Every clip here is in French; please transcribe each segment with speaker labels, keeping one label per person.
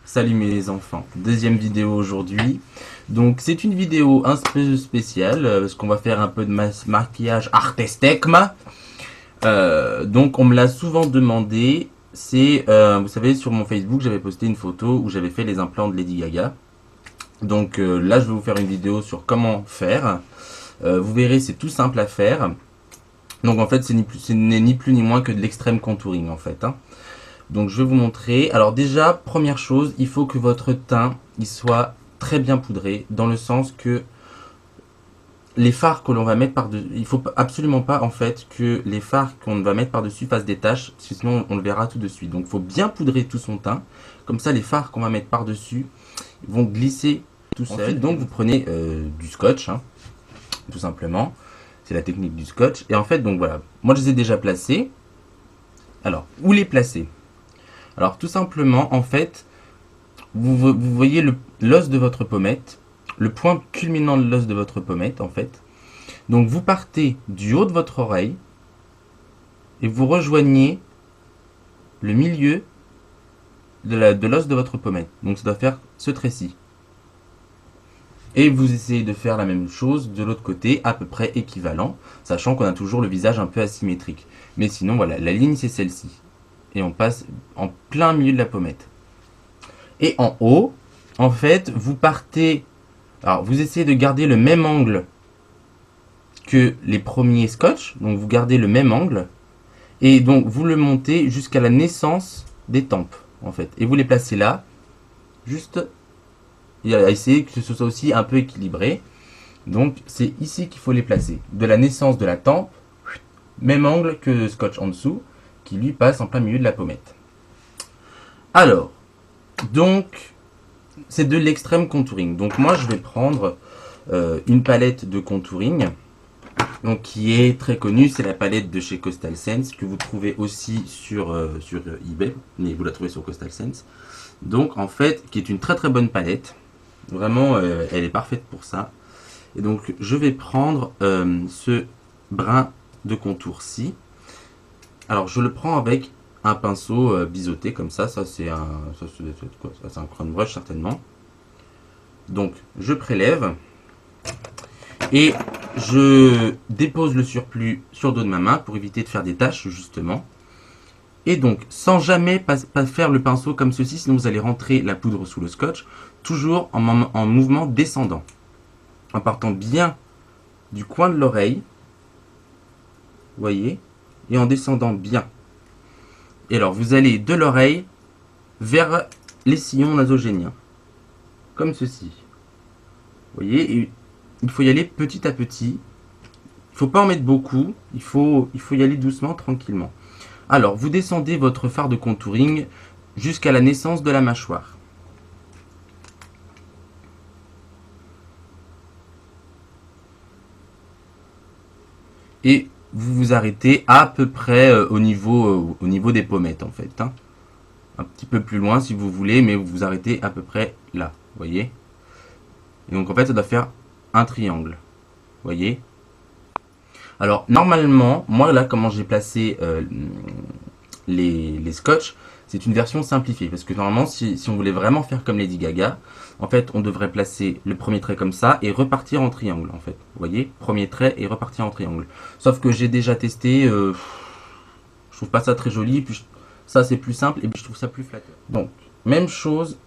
Speaker 1: Salut mes enfants, deuxième vidéo aujourd'hui. Donc c'est une vidéo un peu spéciale parce qu'on va faire un peu de maquillage artestekma. Donc on me l'a souvent demandé. C'est, vous savez, sur mon Facebook j'avais posté une photo où j'avais fait les implants de Lady Gaga. Donc là je vais vous faire une vidéo sur comment faire. Vous verrez, c'est tout simple à faire. Donc en fait ce n'est ni plus ni moins que de l'extrême contouring en fait, hein. Donc je vais vous montrer. Alors déjà, première chose, il faut que votre teint il soit très bien poudré, dans le sens que les fards que l'on va mettre par-dessus, il faut absolument pas en fait que les fards qu'on va mettre par-dessus fassent des taches, sinon on le verra tout de suite. Donc il faut bien poudrer tout son teint, comme ça les fards qu'on va mettre par-dessus vont glisser tout seul. Ensuite, donc vous prenez du scotch, hein, tout simplement. C'est la technique du scotch. Et en fait, donc voilà, moi je les ai déjà placés. Alors, où les placer? Alors tout simplement, en fait, vous voyez l'os de votre pommette, le point culminant de l'os de votre pommette, en fait. Donc vous partez du haut de votre oreille et vous rejoignez le milieu de l'os de votre pommette. Donc ça doit faire ce trait-ci. Et vous essayez de faire la même chose de l'autre côté, à peu près équivalent, sachant qu'on a toujours le visage un peu asymétrique. Mais sinon, voilà, la ligne c'est celle-ci. Et on passe en plein milieu de la pommette. Et en haut, en fait, vous partez. Alors, vous essayez de garder le même angle que les premiers scotch. Donc, vous gardez le même angle. Et donc, vous le montez jusqu'à la naissance des tempes, en fait. Et vous les placez là, juste. Et à essayer que ce soit aussi un peu équilibré. Donc, c'est ici qu'il faut les placer. De la naissance de la tempe, même angle que le scotch en dessous, qui lui passe en plein milieu de la pommette. Alors, donc, c'est de l'extrême contouring. Donc, moi, je vais prendre une palette de contouring, donc qui est très connue, c'est la palette de chez Coastal Sense que vous trouvez aussi sur eBay, mais vous la trouvez sur Coastal Sense. Donc en fait, qui est une très très bonne palette, vraiment elle est parfaite pour ça. Et donc je vais prendre ce brin de contour-ci. Alors je le prends avec un pinceau biseauté comme ça c'est un crown brush certainement. Donc je prélève. Et je dépose le surplus sur le dos de ma main pour éviter de faire des taches justement. Et donc sans jamais pas faire le pinceau comme ceci, sinon vous allez rentrer la poudre sous le scotch, toujours en mouvement descendant. En partant bien du coin de l'oreille, vous voyez, et en descendant bien. Et alors vous allez de l'oreille vers les sillons nasogéniens, comme ceci. Vous voyez, et il faut y aller petit à petit. Il ne faut pas en mettre beaucoup, il faut y aller doucement, tranquillement. Alors, vous descendez votre fard de contouring jusqu'à la naissance de la mâchoire. Et vous vous arrêtez à peu près au niveau des pommettes, en fait, hein. Un petit peu plus loin si vous voulez, mais vous vous arrêtez à peu près là, vous voyez. Et donc, en fait, ça doit faire un triangle, vous voyez. Alors, normalement, moi, là, comment j'ai placé les scotch, c'est une version simplifiée. Parce que normalement, si on voulait vraiment faire comme Lady Gaga, en fait, on devrait placer le premier trait comme ça et repartir en triangle, en fait. Vous voyez, premier trait et repartir en triangle. Sauf que j'ai déjà testé, je trouve pas ça très joli, puis ça c'est plus simple et puis je trouve ça plus flatteur. Donc, même chose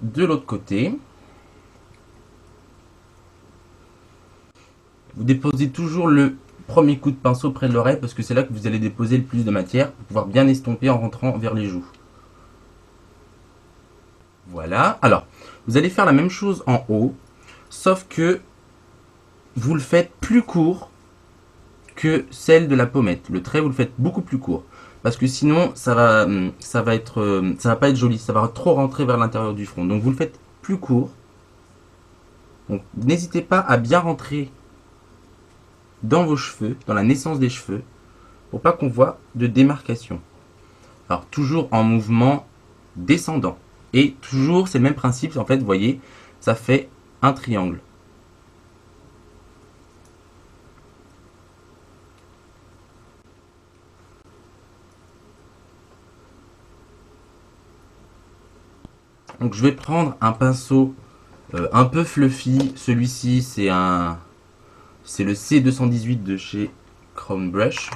Speaker 1: de l'autre côté. Vous déposez toujours le premier coup de pinceau près de l'oreille parce que c'est là que vous allez déposer le plus de matière pour pouvoir bien estomper en rentrant vers les joues. Voilà. Alors, vous allez faire la même chose en haut, sauf que vous le faites plus court que celle de la pommette. Le trait, vous le faites beaucoup plus court. Parce que sinon, ça va pas être joli. Ça va trop rentrer vers l'intérieur du front. Donc, vous le faites plus court. Donc, n'hésitez pas à bien rentrer dans vos cheveux, dans la naissance des cheveux, pour pas qu'on voit de démarcation. Alors, toujours en mouvement descendant. Et toujours, c'est le même principe. En fait, vous voyez, ça fait un triangle. Donc je vais prendre un pinceau un peu fluffy. Celui-ci c'est le C218 de chez Crown Brush.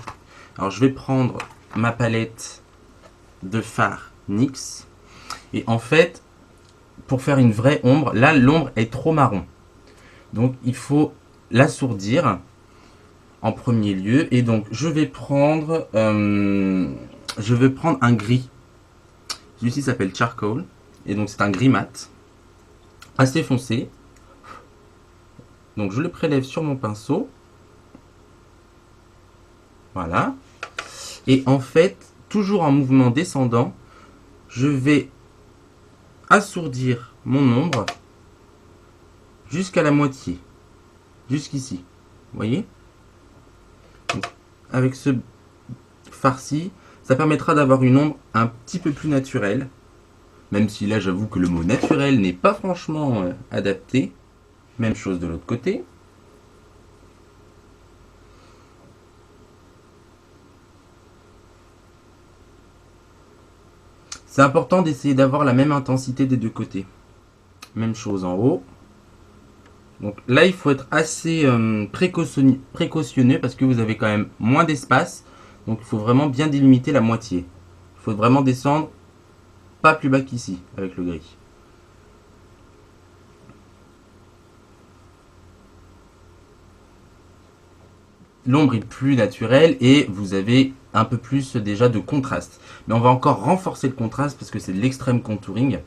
Speaker 1: Alors je vais prendre ma palette de fard NYX. Et en fait, pour faire une vraie ombre, là l'ombre est trop marron. Donc il faut l'assourdir en premier lieu. Et donc je vais prendre un gris. Celui-ci s'appelle Charcoal. Et donc c'est un gris mat. Assez foncé. Donc je le prélève sur mon pinceau. Voilà. Et en fait, toujours en mouvement descendant, je vais assourdir mon ombre jusqu'à la moitié. Jusqu'ici. Vous voyez? Donc, avec ce farci, ça permettra d'avoir une ombre un petit peu plus naturelle. Même si là, j'avoue que le mot naturel n'est pas franchement adapté. Même chose de l'autre côté. C'est important d'essayer d'avoir la même intensité des deux côtés. Même chose en haut. Donc là, il faut être assez précautionneux parce que vous avez quand même moins d'espace. Donc il faut vraiment bien délimiter la moitié. Il faut vraiment descendre pas plus bas qu'ici avec le gris. L'ombre est plus naturelle et vous avez un peu plus déjà de contraste. Mais on va encore renforcer le contraste parce que c'est de l'extrême contouring.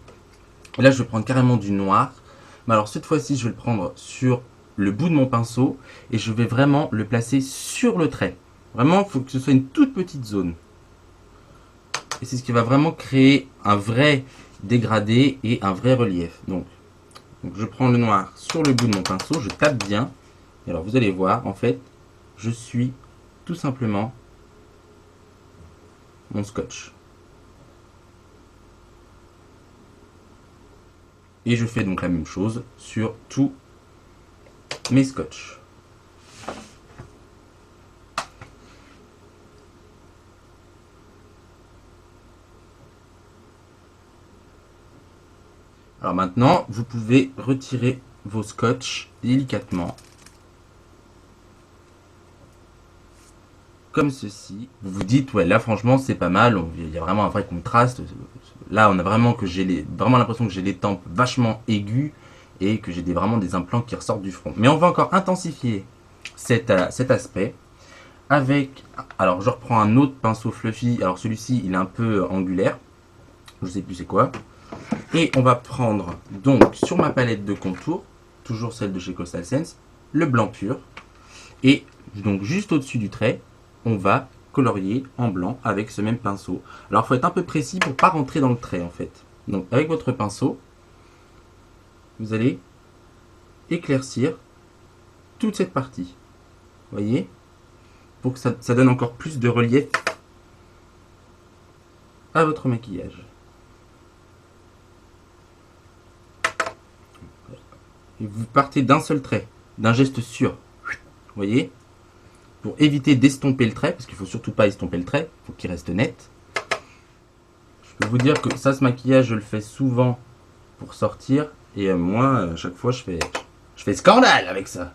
Speaker 1: Et là, je vais prendre carrément du noir. Mais alors cette fois-ci, je vais le prendre sur le bout de mon pinceau et je vais vraiment le placer sur le trait. Vraiment, il faut que ce soit une toute petite zone. Et c'est ce qui va vraiment créer un vrai dégradé et un vrai relief. Donc je prends le noir sur le bout de mon pinceau, je tape bien. Et alors vous allez voir, en fait, je suis tout simplement mon scotch. Et je fais donc la même chose sur tous mes scotch. Alors maintenant, vous pouvez retirer vos scotch délicatement. Comme ceci. Vous vous dites, ouais, là franchement c'est pas mal, il y a vraiment un vrai contraste. Là on a vraiment vraiment l'impression que j'ai les tempes vachement aiguës et que j'ai vraiment des implants qui ressortent du front. Mais on va encore intensifier cet aspect avec, alors je reprends un autre pinceau fluffy, alors celui-ci il est un peu angulaire, je sais plus c'est quoi. Et on va prendre donc sur ma palette de contour, toujours celle de chez Coastal Scents, le blanc pur. Et donc juste au-dessus du trait, on va colorier en blanc avec ce même pinceau. Alors il faut être un peu précis pour ne pas rentrer dans le trait en fait. Donc avec votre pinceau, vous allez éclaircir toute cette partie. Vous voyez? Pour que ça donne encore plus de relief à votre maquillage. Et vous partez d'un seul trait, d'un geste sûr. Vous voyez? Pour éviter d'estomper le trait, parce qu'il ne faut surtout pas estomper le trait, il faut qu'il reste net. Je peux vous dire que ça, ce maquillage, je le fais souvent pour sortir. Et moi, à chaque fois, je fais scandale avec ça.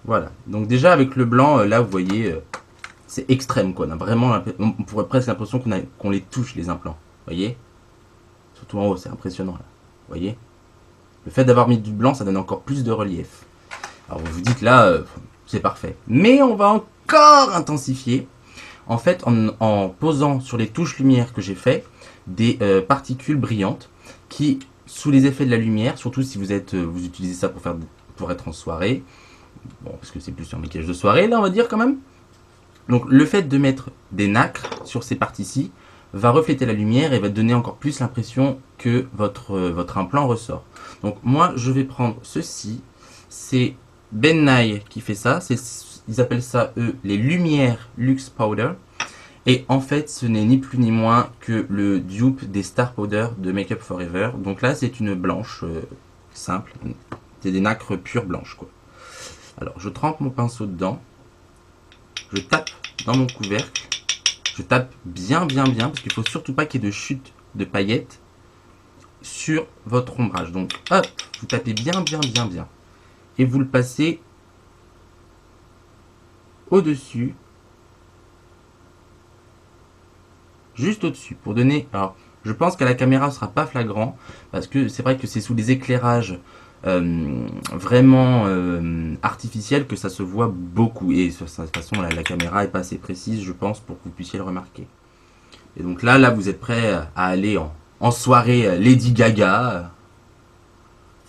Speaker 1: Voilà. Donc déjà, avec le blanc, là, vous voyez, c'est extrême, quoi. On pourrait presque l'impression qu'on les touche, les implants. Vous voyez? Surtout en haut, c'est impressionnant, là. Vous voyez? Le fait d'avoir mis du blanc, ça donne encore plus de relief. Alors vous vous dites là, c'est parfait. Mais on va encore intensifier. En fait, en posant sur les touches lumière que j'ai fait, des particules brillantes qui, sous les effets de la lumière, surtout si vous utilisez ça pour être en soirée, bon, parce que c'est plus un maquillage de soirée, là, on va dire quand même. Donc le fait de mettre des nacres sur ces parties-ci va refléter la lumière et va donner encore plus l'impression que votre implant ressort. Donc moi, je vais prendre ceci. C'est Ben Nye qui fait ça. Ils appellent ça, eux, les lumières Luxe Powder. Et en fait, ce n'est ni plus ni moins que le dupe des Star Powder de Make Up Forever. Donc là, c'est une blanche simple. C'est des nacres pures blanches, quoi. Alors, je trempe mon pinceau dedans. Je tape dans mon couvercle. Je tape bien, bien, bien, parce qu'il faut surtout pas qu'il y ait de chute de paillettes sur votre ombrage. Donc, hop, vous tapez bien, bien, bien, bien. Et vous le passez au-dessus. Juste au-dessus, pour donner... Alors, je pense qu'à la caméra, ce sera pas flagrant, parce que c'est vrai que c'est sous des éclairages vraiment artificiels que ça se voit beaucoup. Et de toute façon, la caméra est pas assez précise, je pense, pour que vous puissiez le remarquer. Et donc là, vous êtes prêt à aller en soirée Lady Gaga.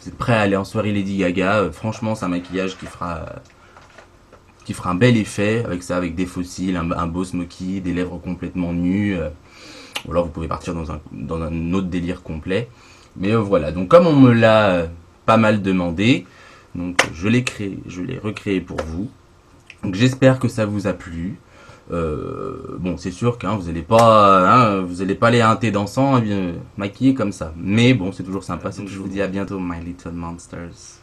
Speaker 1: Vous êtes prêt à aller en soirée Lady Gaga. Franchement, c'est un maquillage qui fera un bel effet avec ça, avec des fossiles, un beau smoky, des lèvres complètement nues. Ou alors vous pouvez partir dans un autre délire complet. Mais voilà, donc comme on me l'a pas mal demandé, donc je l'ai recréé pour vous. Donc j'espère que ça vous a plu. Bon, c'est sûr que vous allez pas aller à un thé dansant maquillé comme ça. Mais bon, c'est toujours sympa. Donc je vous dis à bientôt, my little monsters.